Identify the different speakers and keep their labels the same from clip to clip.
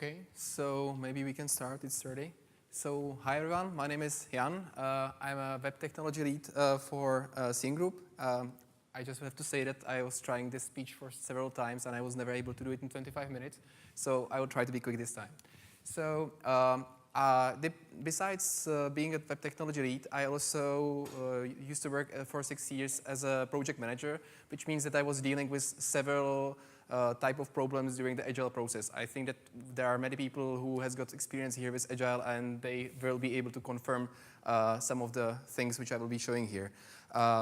Speaker 1: Okay, so maybe we can start. It's 30. So hi everyone, my name is Jan. I'm a web technology lead for Scene Group. I just have to say that I was trying this speech for several times and I was never able to do it in 25 minutes. So I will try to be quick this time. So besides being a web technology lead, I also used to work for 6 years as a project manager, which means that I was dealing with several type of problems during the Agile process. I think that there are many people who has got experience here with Agile and they will be able to confirm some of the things which I will be showing here.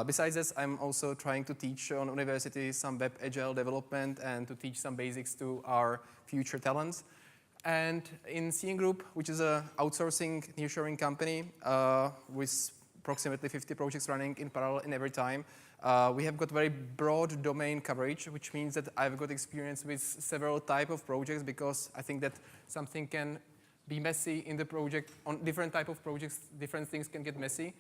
Speaker 1: Besides this, I'm also trying to teach on university some web Agile development and to teach some basics to our future talents. And in Scene Group, which is an outsourcing nearshoring company with approximately 50 projects running in parallel in every time, we have got very broad domain coverage, which means that I've got experience with several type of projects because I think that something can be messy in the project. On different type of projects, different things can get messy,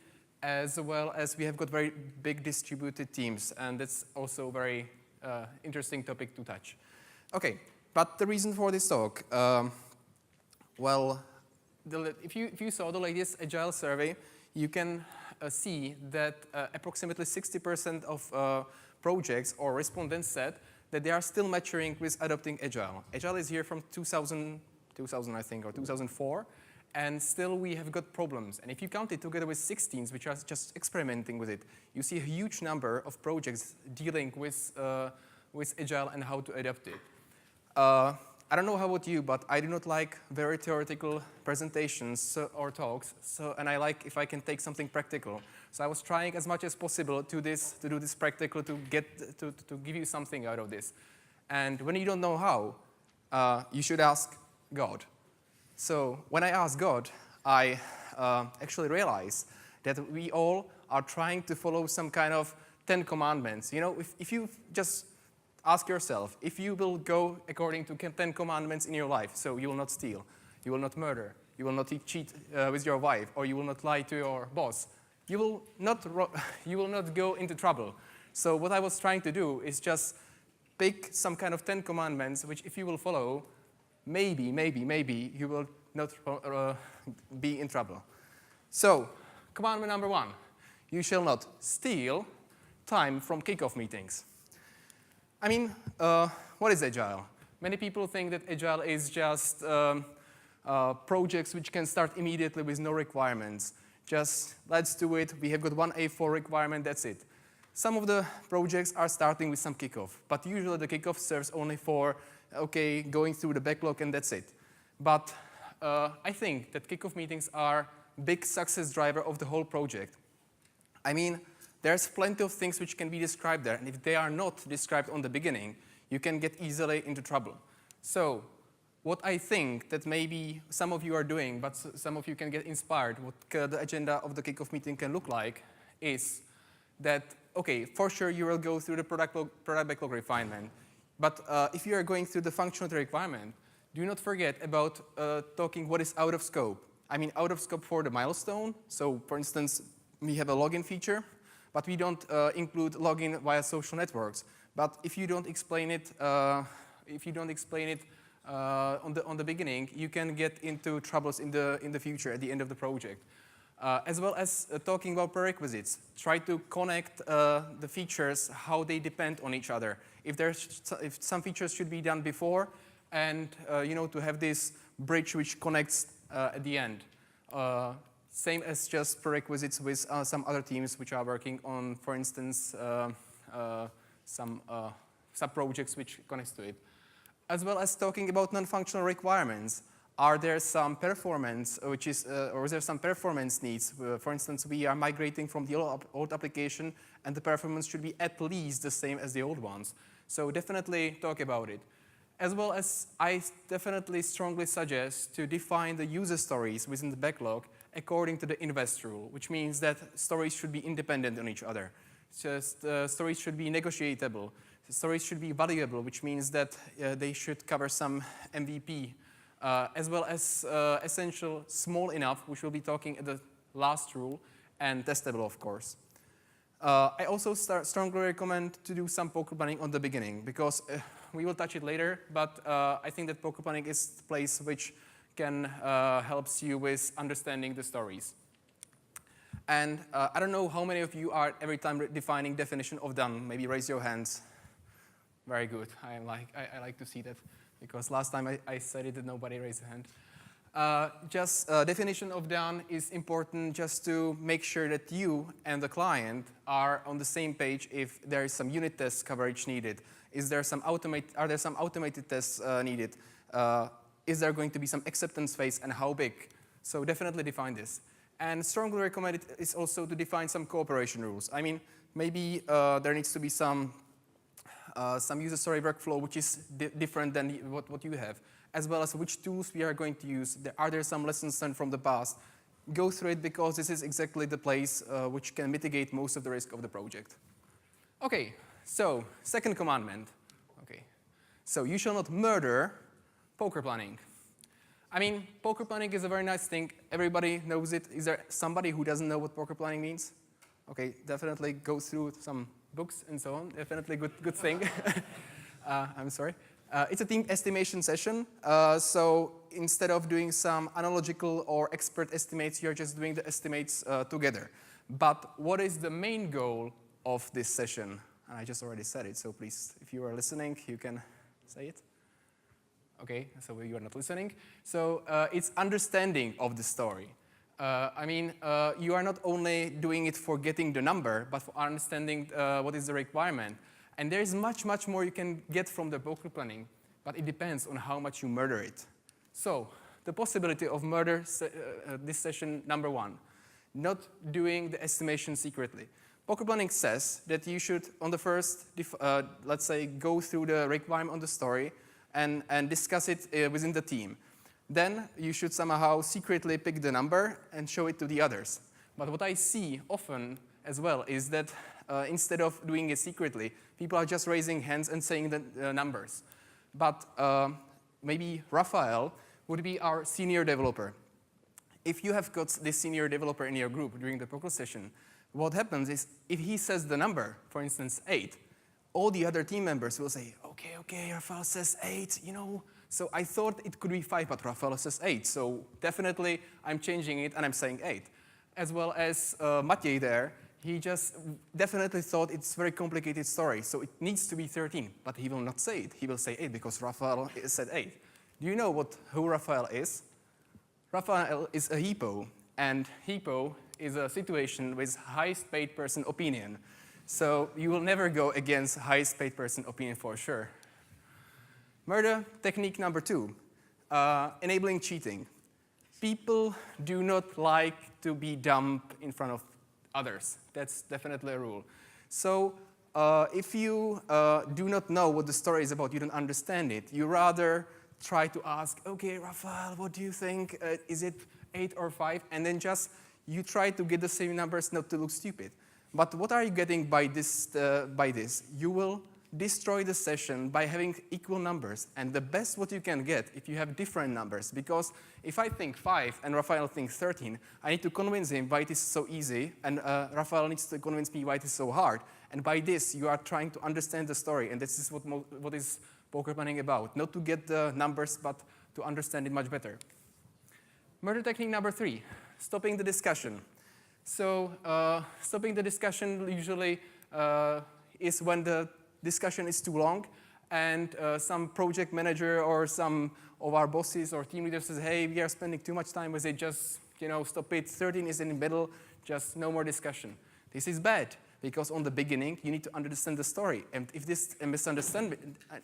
Speaker 1: as well as we have got very big distributed teams, and that's also a very interesting topic to touch. Okay, but the reason for this talk, well, if you saw the latest Agile survey, you can see that approximately 60% of projects or respondents said that they are still maturing with adopting Agile. Agile is here from 2000 I think, or 2004, and still we have got problems. And if you count it together with 16s, which are just experimenting with it, you see a huge number of projects dealing with Agile and how to adapt it. I don't know how about you, but I do not like very theoretical presentations or talks, and I like if I can take something practical. So I was trying as much as possible to do this practical, to give you something out of this. And when you don't know how, you should ask God. So when I asked God, I actually realized that we all are trying to follow some kind of 10 commandments. You know, if you just ask yourself, if you will go according to 10 commandments in your life, so you will not steal, you will not murder, you will not cheat with your wife, or you will not lie to your boss, you will not go into trouble. So what I was trying to do is just pick some kind of 10 commandments, which if you will follow, maybe you will not be in trouble. So, commandment number 1, you shall not steal time from kickoff meetings. I mean, what is Agile? Many people think that Agile is just projects which can start immediately with no requirements. Just let's do it, we have got one A4 requirement, that's it. Some of the projects are starting with some kickoff, but usually the kickoff serves only for, okay, going through the backlog and that's it. But I think that kickoff meetings are a big success driver of the whole project. I mean, there's plenty of things which can be described there, and if they are not described on the beginning, you can get easily into trouble. So, what I think that maybe some of you are doing, but some of you can get inspired, what the agenda of the kickoff meeting can look like, is that, okay, for sure you will go through the product backlog refinement, but if you are going through the functionality requirement, do not forget about talking what is out of scope. I mean, out of scope for the milestone. So, for instance, we have a login feature, but we don't include login via social networks. But if you don't explain it, on the beginning, you can get into troubles in the future at the end of the project. As well as talking about prerequisites, try to connect the features how they depend on each other. If some features should be done before, and to have this bridge which connects at the end. Same as just prerequisites with some other teams which are working on, for instance, some sub-projects which connects to it. As well as talking about non-functional requirements. Are there some performance, or is there some performance needs? For instance, we are migrating from the old application and the performance should be at least the same as the old ones. So definitely talk about it. As well as I definitely strongly suggest to define the user stories within the backlog according to the invest rule, which means that stories should be independent on each other. Just stories should be negotiable. Stories should be valuable, which means that they should cover some MVP, as well as essential, small enough, which we'll be talking at the last rule, and testable, of course. I also strongly recommend to do some poker planning on the beginning, because we will touch it later, but I think that poker planning is the place which can helps you with understanding the stories. And I don't know how many of you are every time defining definition of done. Maybe raise your hands. Very good. I like to see that, because last time I said it, that nobody raised a hand. Definition of done is important just to make sure that you and the client are on the same page if there is some unit test coverage needed. Are there some automated tests needed? Is there going to be some acceptance phase, and how big? So definitely define this. And strongly recommended is also to define some cooperation rules. I mean, maybe there needs to be some user story workflow which is different than what you have, as well as which tools we are going to use. Are there some lessons learned from the past? Go through it, because this is exactly the place which can mitigate most of the risk of the project. Okay, so second commandment. Okay, so you shall not murder poker planning. I mean, poker planning is a very nice thing. Everybody knows it. Is there somebody who doesn't know what poker planning means? Okay, definitely go through some books and so on. Definitely good thing. I'm sorry. It's a team estimation session. So instead of doing some analogical or expert estimates, you're just doing the estimates together. But what is the main goal of this session? And I just already said it, so please, if you are listening, you can say it. Okay, so you are not listening. So it's understanding of the story. I mean, you are not only doing it for getting the number, but for understanding what is the requirement. And there is much, much more you can get from the poker planning, but it depends on how much you murder it. So the possibility of murder, this session number 1, not doing the estimation secretly. Poker planning says that you should, on the first, let's say, go through the requirement on the story and discuss it within the team. Then you should somehow secretly pick the number and show it to the others. But what I see often as well is that instead of doing it secretly, people are just raising hands and saying the numbers. But maybe Raphael would be our senior developer. If you have got this senior developer in your group during the poker session, what happens is if he says the number, for instance, 8, all the other team members will say, okay, Raphael says 8, you know. So I thought it could be 5, but Raphael says 8. So definitely I'm changing it and I'm saying 8. As well as Matěj there, he just definitely thought it's a very complicated story. So it needs to be 13, but he will not say it. He will say 8 because Raphael said 8. Do you know who Raphael is? Raphael is a HEPO, and HEPO is a situation with highest paid person opinion. So you will never go against highest paid person opinion for sure. Murder technique number 2, enabling cheating. People do not like to be dumb in front of others. That's definitely a rule. So if you do not know what the story is about, you don't understand it, you rather try to ask, okay, Raphael, what do you think? Is it 8 or 5? And then just you try to get the same numbers not to look stupid. But what are you getting by this? You will destroy the session by having equal numbers. And the best what you can get if you have different numbers. Because if I think 5 and Raphael thinks 13, I need to convince him why it is so easy. And Raphael needs to convince me why it is so hard. And by this, you are trying to understand the story. And this is what is poker planning about. Not to get the numbers, but to understand it much better. Murder technique number 3, stopping the discussion. So stopping the discussion usually is when the discussion is too long and some project manager or some of our bosses or team leaders says, hey, we are spending too much time with it, just stop it, 13 is in the middle, just no more discussion. This is bad, because on the beginning, you need to understand the story. And if this is a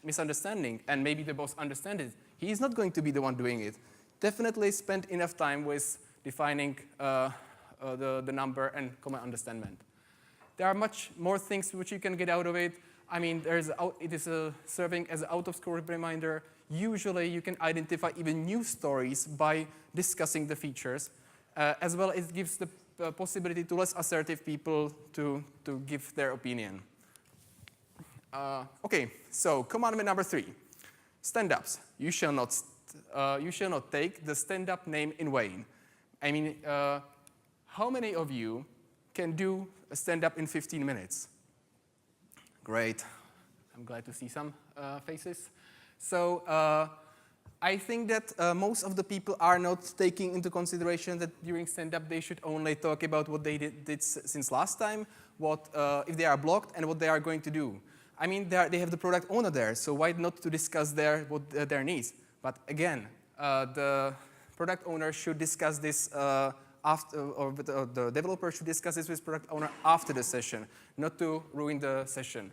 Speaker 1: misunderstanding, and maybe the boss understands it, he is not going to be the one doing it. Definitely spend enough time with defining the number and common understanding. There are much more things which you can get out of it. I mean, it is serving as an out-of-scope reminder. Usually, you can identify even new stories by discussing the features, as well as it gives the possibility to less assertive people to give their opinion. Okay, so commandment number 3, stand-ups. You shall not take the stand-up name in vain. I mean, how many of you can do a stand-up in 15 minutes? Great. I'm glad to see some. faces. So I think that most of the people are not taking into consideration that during stand-up they should only talk about what they did since last time, what if they are blocked, and what they are going to do. I mean, they have the product owner there, so why not to discuss their needs? But again, the product owner should discuss this after, or the developer should discuss this with product owner after the session, not to ruin the session.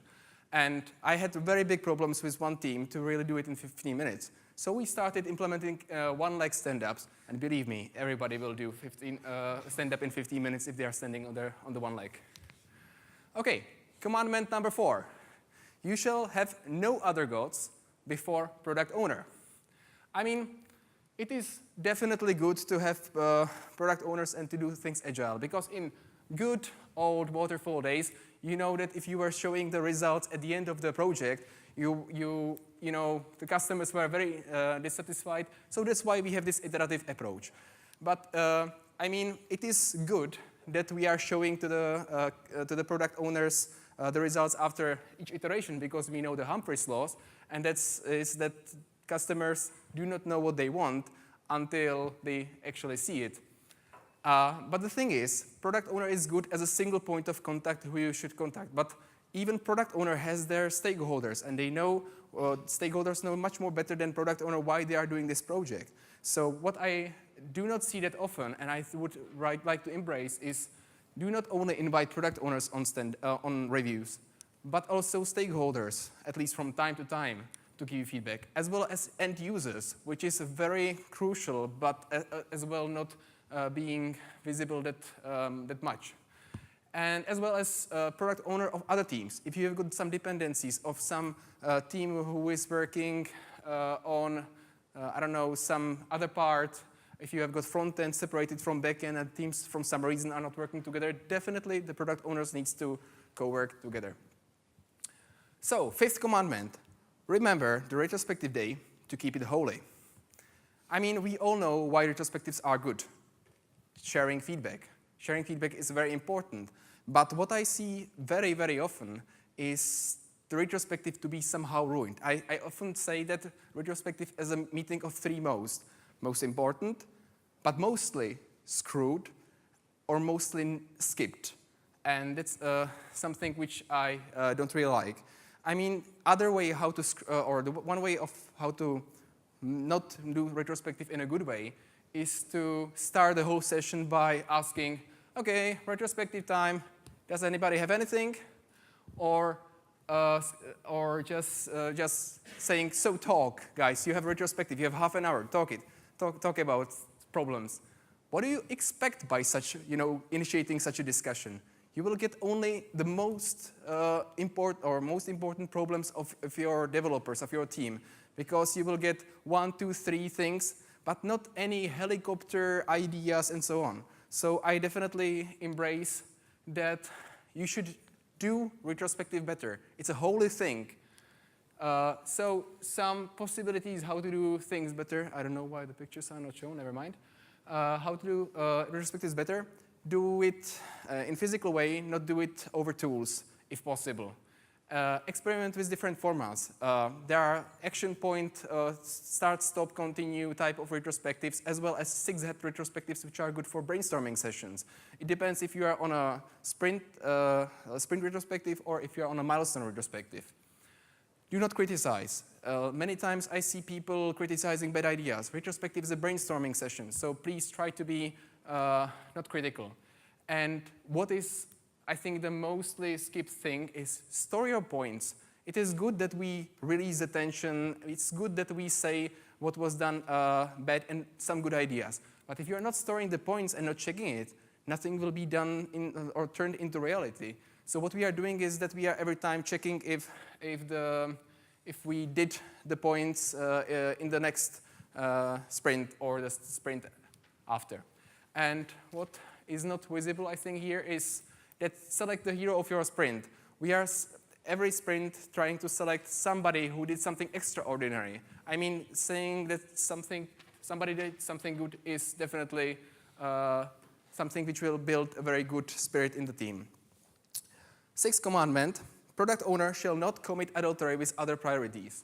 Speaker 1: And I had very big problems with one team to really do it in 15 minutes. So we started implementing one-leg stand-ups, and believe me, everybody will do stand-up in 15 minutes if they are standing on the one leg. Okay, commandment number 4. You shall have no other gods before product owner. I mean, it is definitely good to have product owners and to do things agile, because in good old waterfall days, you know that if you were showing the results at the end of the project, you know, the customers were very dissatisfied. So that's why we have this iterative approach. But I mean, it is good that we are showing to the product owners the results after each iteration, because we know the Humphreys laws, and is that customers do not know what they want until they actually see it. But the thing is, product owner is good as a single point of contact who you should contact. But even product owner has their stakeholders, and they know, stakeholders know much more better than product owner why they are doing this project. So what I do not see that often, and I would like to embrace, is do not only invite product owners on reviews, but also stakeholders, at least from time to time, to give you feedback, as well as end users, which is very crucial, but as well not being visible that much. And as well as product owner of other teams. If you have got some dependencies of some team who is working on, I don't know, some other part, if you have got front end separated from back end and teams from some reason are not working together, definitely the product owners needs to co-work together. So, 5th commandment, remember the retrospective day to keep it holy. I mean, we all know why retrospectives are good. Sharing feedback. Sharing feedback is very important. But what I see very, very often is the retrospective to be somehow ruined. I often say that retrospective is a meeting of 3 most. Most important, but mostly screwed or mostly skipped. And that's something which I don't really like. I mean, other way how to, or the one way of how to not do retrospective in a good way is to start the whole session by asking, okay, retrospective time, does anybody have anything? Or just saying, so talk, guys, you have retrospective, you have half an hour, talk about problems. What do you expect by such, initiating such a discussion? You will get only the most important problems of your developers, of your team, because you will get 1, 2, 3 things, but not any helicopter ideas and so on. So I definitely embrace that you should do retrospective better. It's a holy thing. So some possibilities how to do things better. I don't know why the pictures are not shown, never mind. How to do retrospectives better. Do it in physical way, not do it over tools, if possible. Experiment with different formats. There are action point, start, stop, continue type of retrospectives, as well as 6-head retrospectives, which are good for brainstorming sessions. It depends if you are on a sprint retrospective or if you are on a milestone retrospective. Do not criticize. Many times I see people criticizing bad ideas. Retrospective is a brainstorming session, so please try to be not critical. And what is, I think, the mostly skipped thing is store your points. It is good that we release the tension. It's good that we say what was done bad and some good ideas. But if you're not storing the points and not checking it, nothing will be done or turned into reality. So what we are doing is that we are every time checking if we did the points in the next sprint or the sprint after. And what is not visible, I think, here is that select the hero of your sprint. We are every sprint trying to select somebody who did something extraordinary. I mean, saying that somebody did something good is definitely something which will build a very good spirit in the team. 6th commandment, product owner shall not commit adultery with other priorities.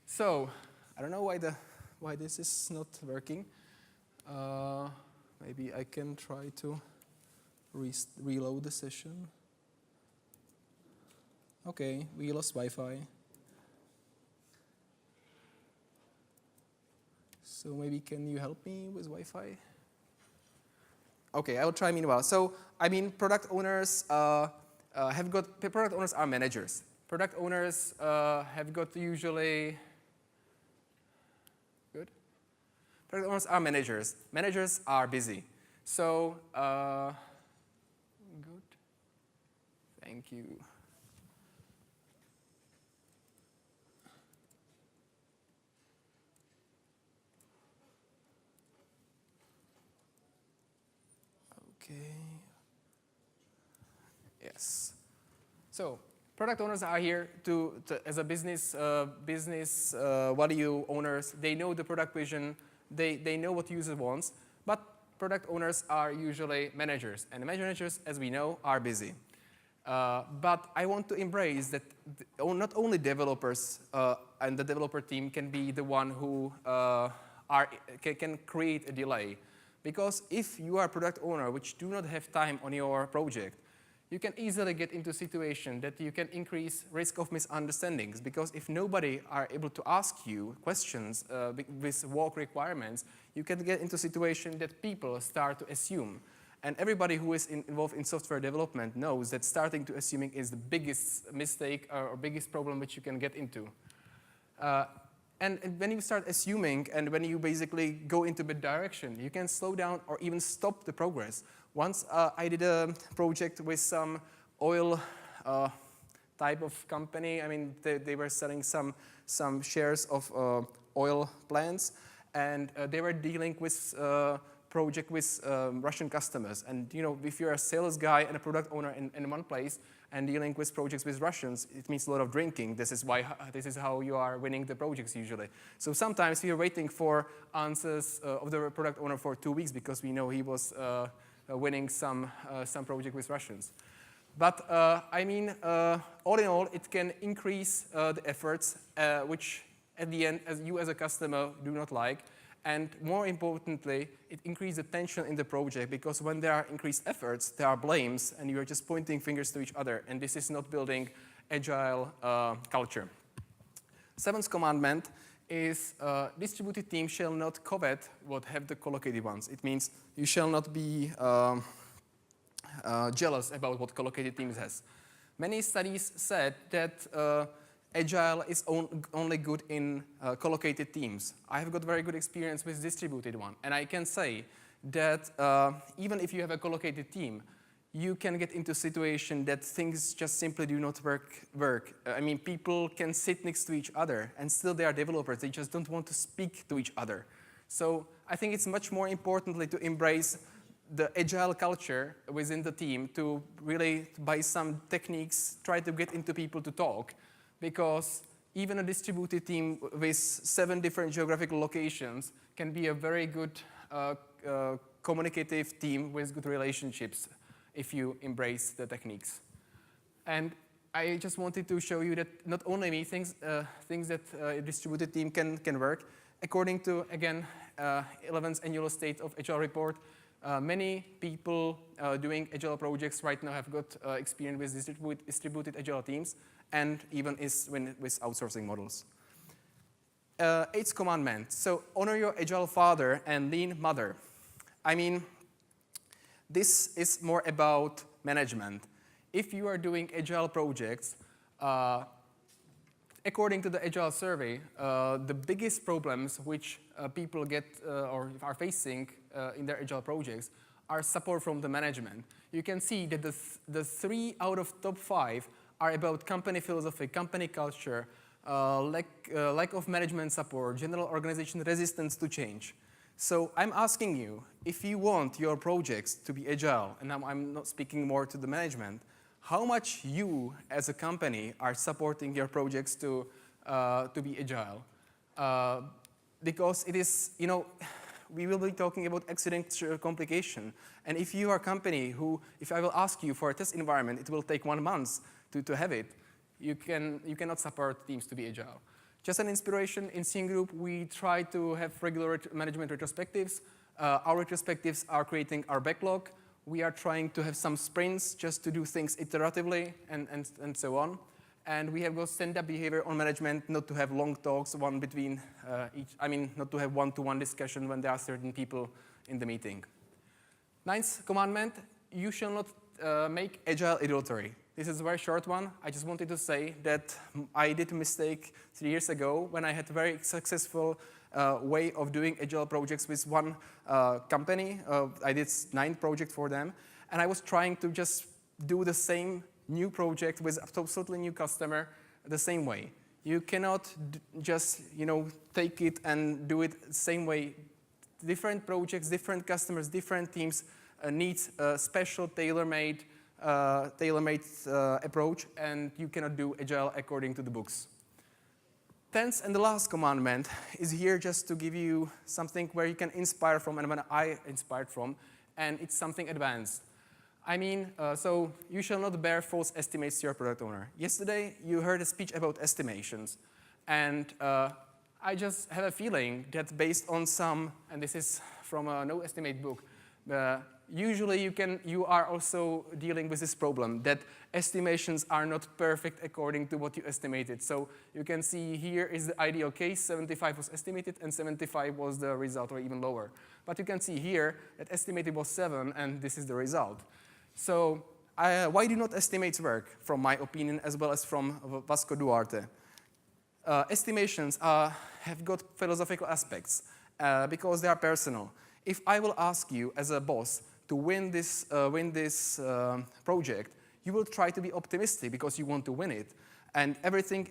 Speaker 1: So, I don't know why this is not working. Maybe I can try to reload the session. Okay, we lost Wi-Fi. So maybe can you help me with Wi-Fi? Okay, I'll try meanwhile. So, I mean, product owners product owners are managers. Product owners have got usually, good? Product owners are managers. Managers are busy. So, good. Thank you. Okay. Yes. So product owners are here as a business value owners. They know the product vision. They know what the user wants. But product owners are usually managers, and managers, as we know, are busy. But I want to embrace that not only developers and the developer team can be the one who can create a delay. Because if you are a product owner which do not have time on your project, you can easily get into a situation that you can increase risk of misunderstandings. Because if nobody are able to ask you questions with work requirements, you can get into a situation that people start to assume. And everybody who is involved in software development knows that starting to assuming is the biggest mistake or biggest problem which you can get into. And when you start assuming and when you basically go into a bad direction, you can slow down or even stop the progress. Once I did a project with some oil type of company. I mean, they were selling some shares of oil plants, and they were dealing with project with Russian customers. And you know, if you're a sales guy and a product owner in one place, and dealing with projects with Russians, it means a lot of drinking. This is how you are winning the projects usually. So sometimes we are waiting for answers of the product owner for 2 weeks because we know he was winning some project with Russians. But I mean, all in all, it can increase the efforts, which at the end, as you as a customer do not like. And more importantly, it increases the tension in the project, because when there are increased efforts, there are blames, and you are just pointing fingers to each other, and this is not building agile culture. Seventh commandment is distributed teams shall not covet what have the collocated ones. It means you shall not be jealous about what collocated teams has. Many studies said that Agile is only good in collocated teams. I have got very good experience with distributed one, and I can say that even if you have a collocated team, you can get into a situation that things just simply do not work. I mean, people can sit next to each other, and still they are developers. They just don't want to speak to each other. So I think it's much more importantly to embrace the agile culture within the team, to really, by some techniques, try to get into people to talk. Because even a distributed team with 7 different geographical locations can be a very good communicative team with good relationships if you embrace the techniques. And I just wanted to show you that not only me, things that a distributed team can work. According to, again, 11th Annual State of Agile Report, many people doing agile projects right now have got experience with distributed agile teams, and even with outsourcing models. 8th commandment, so honor your agile father and lean mother. I mean, this is more about management. If you are doing agile projects, according to the Agile survey, the biggest problems which people get or are facing in their agile projects are support from the management. You can see that the 3 out of top 5 are about company philosophy, company culture, lack of management support, general organization resistance to change. So I'm asking you, if you want your projects to be agile, and I'm not speaking more to the management, how much you as a company are supporting your projects to be agile? Because it is, you know, we will be talking about accidental complication. And if you are a company who, if I will ask you for a test environment, it will take 1 month to have it, you cannot support teams to be agile. Just an inspiration, in Scene Group, we try to have regular management retrospectives. Our retrospectives are creating our backlog. We are trying to have some sprints just to do things iteratively and so on. And we have got stand-up behavior on management, not to have long talks, one between each, not to have one-to-one discussion when there are certain people in the meeting. 9th commandment, you shall not make agile adultery. This is a very short one. I just wanted to say that I did a mistake 3 years ago when I had a very successful way of doing agile projects with one company. I did 9 projects for them, and I was trying to just do the same new project with a totally new customer the same way. You cannot just take it and do it the same way. Different projects, different customers, different teams needs a special tailor-made approach, and you cannot do agile according to the books. 10th and the last commandment is here just to give you something where you can inspire from, and when I inspired from, and it's something advanced. So you shall not bear false estimates to your product owner. Yesterday, you heard a speech about estimations, and I just have a feeling that based on some, and this is from a no estimate book, usually you are also dealing with this problem that estimations are not perfect according to what you estimated. So you can see here is the ideal case, 75 was estimated and 75 was the result, or even lower. But you can see here that estimated was 7 and this is the result. So why do not estimates work, from my opinion, as well as from Vasco Duarte? Estimations have got philosophical aspects because they are personal. If I will ask you as a boss to win this project, you will try to be optimistic because you want to win it, and everything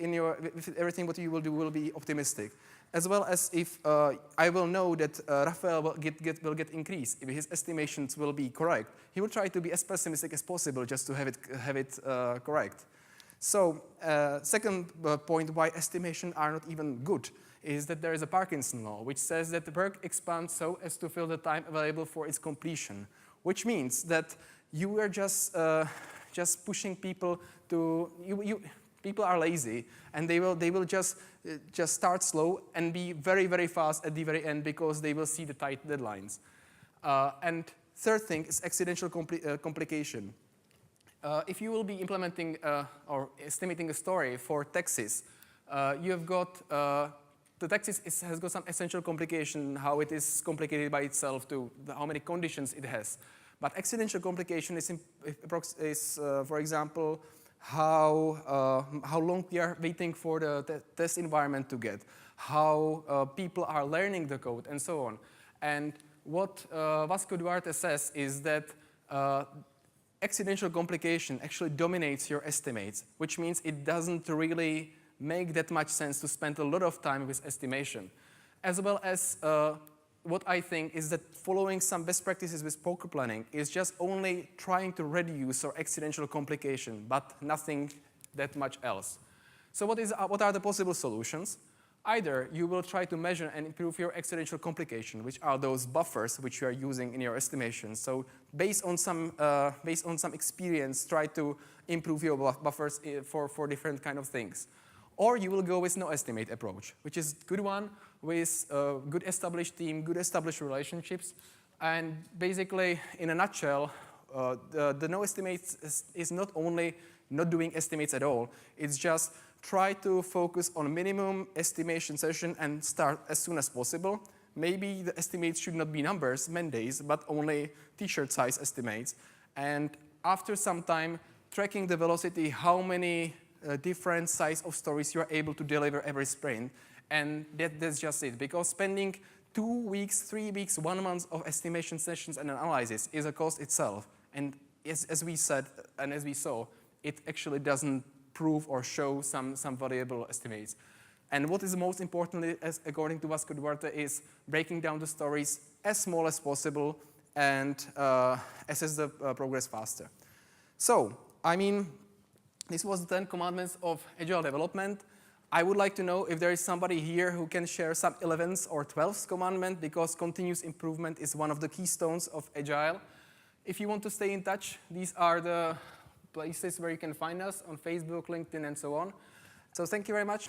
Speaker 1: what you will do will be optimistic. As well as if I will know that Rafael will get increased, if his estimations will be correct, he will try to be as pessimistic as possible just to have it correct. So second point why estimations are not even good is that there is a Parkinson law, which says that the work expands so as to fill the time available for its completion, which means that you are just pushing people to people are lazy, and they will just start slow and be very, very fast at the very end because they will see the tight deadlines. And third thing is accidental complication. If you will be implementing or estimating a story for taxes, you have got the taxes has got some essential complication, how it is complicated by itself to how many conditions it has. But accidental complication is for example, how long we are waiting for the test environment to get, how people are learning the code, and so on. And what Vasco Duarte says is that accidental complication actually dominates your estimates, which means it doesn't really make that much sense to spend a lot of time with estimation. As well as what I think is that following some best practices with poker planning is just only trying to reduce our accidental complication, but nothing that much else. So what are the possible solutions? Either you will try to measure and improve your accidental complication, which are those buffers which you are using in your estimation. So based on some experience, try to improve your buffers for different kind of things. Or you will go with no estimate approach, which is a good one with a good established team, good established relationships. And basically, in a nutshell, the no estimates is not only not doing estimates at all, it's just try to focus on minimum estimation session and start as soon as possible. Maybe the estimates should not be numbers, man days, but only t-shirt size estimates. And after some time, tracking the velocity, how many different size of stories you are able to deliver every sprint. And that's just it. Because spending 2 weeks, 3 weeks, 1 month of estimation sessions and analysis is a cost itself. And as we said and as we saw, it actually doesn't prove or show some valuable estimates. And what is most importantly, according to Vasco Duarte, is breaking down the stories as small as possible and assess the progress faster. So, this was the 10 commandments of Agile Development. I would like to know if there is somebody here who can share some 11th or 12th commandment, because continuous improvement is one of the keystones of Agile. If you want to stay in touch, these are the places where you can find us on Facebook, LinkedIn, and so on. So thank you very much.